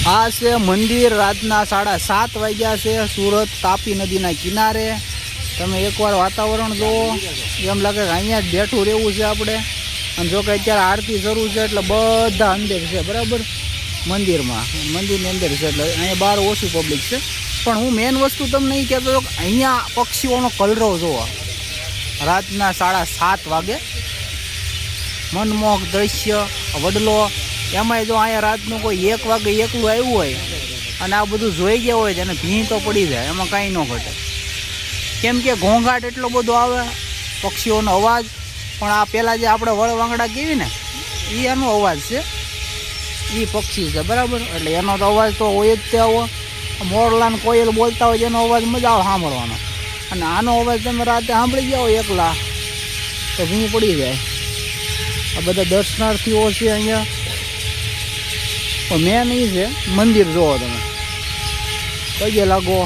આ છે મંદિર. રાતના 7:30 વાગ્યા છે. સુરત તાપી નદીના કિનારે. તમે એકવાર વાતાવરણ જુઓ, એમ લાગે કે અહીંયા જ બેઠું રહેવું છે આપણે. અને જો કે અત્યારે આરતી શરૂ છે એટલે બધા અંદર છે, બરાબર, મંદિરની અંદર છે, એટલે અહીંયા બહાર ઓછું પબ્લિક છે. પણ હું મેઇન વસ્તુ તમને એ કહેતો હતો કે અહીંયા પક્ષીઓનો કલરવ જુઓ. રાતના 7:30 વાગે મનમોહક દ્રશ્ય, વડલો. એમાંય જો અહીંયા રાતનું કોઈ 1 વાગે એકલું આવ્યું હોય અને આ બધું જોઈ ગયા હોય તેને ભીં તો પડી જાય, એમાં કાંઈ ન ઘટે. કેમ કે ઘોંઘાટ એટલો બધો આવે, પક્ષીઓનો અવાજ. પણ આ પહેલાં જે આપણે વળવાંગડા કહેવી ને, એ એનો અવાજ છે, એ પક્ષી છે, બરાબર. એટલે એનો તો અવાજ તો હોય જ તે આવો. મોરલાને કોયલ બોલતા હોય એનો અવાજ મજા આવે સાંભળવાનો. અને આનો અવાજ તમે રાતે સાંભળી ગયા હોય એકલા તો ભીં પડી જાય. આ બધા દર્શનાર્થીઓ છે અહીંયા. તો મેન એ છે મંદિર જુઓ તમે, પગે લાગો.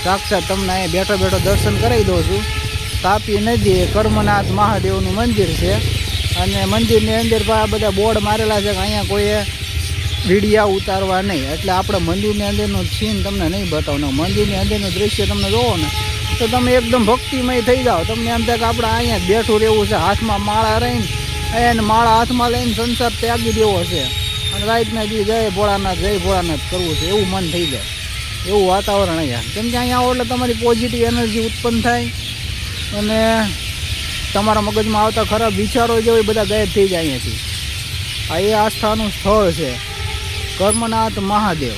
સાક્ષાત તમને અહીંયા બેઠો બેઠો દર્શન કરાવી દઉં છું. તાપી નદી કર્મનાથ મહાદેવનું મંદિર છે. અને મંદિરની અંદર આ બધા બોર્ડ મારેલા છે કે અહીંયા કોઈએ વિડીયા ઉતારવા નહીં. એટલે આપણે મંદિરની અંદરનું સીન તમને નહીં બતાવવાનું. મંદિરની અંદરનું દૃશ્ય તમને જોવો ને તો તમે એકદમ ભક્તિમય થઈ જાઓ. તમને એમ થાય કે આપણે અહીંયા જ બેઠું રહેવું છે. હાથમાં માળા રહીને એને માળા હાથમાં લઈને સંસાર ત્યાગી દેવો છે અને રાતના દી જય ભોળાનાથ કરવું છે, એવું મન થઈ જાય. એવું વાતાવરણ અહીંયા. કેમ કે અહીંયા આવો એટલે તમારી પોઝિટિવ એનર્જી ઉત્પન્ન થાય અને તમારા મગજમાં આવતા ખરાબ વિચારો જે હોય બધા ગાયબ થઈ જાય અહીંયાથી. આ એ આસ્થાનું સ્થળ છે કર્મનાથ મહાદેવ.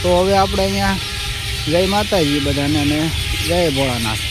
તો હવે આપણે અહીંયા જય માતાજી બધાને અને જય ભોળાનાથ.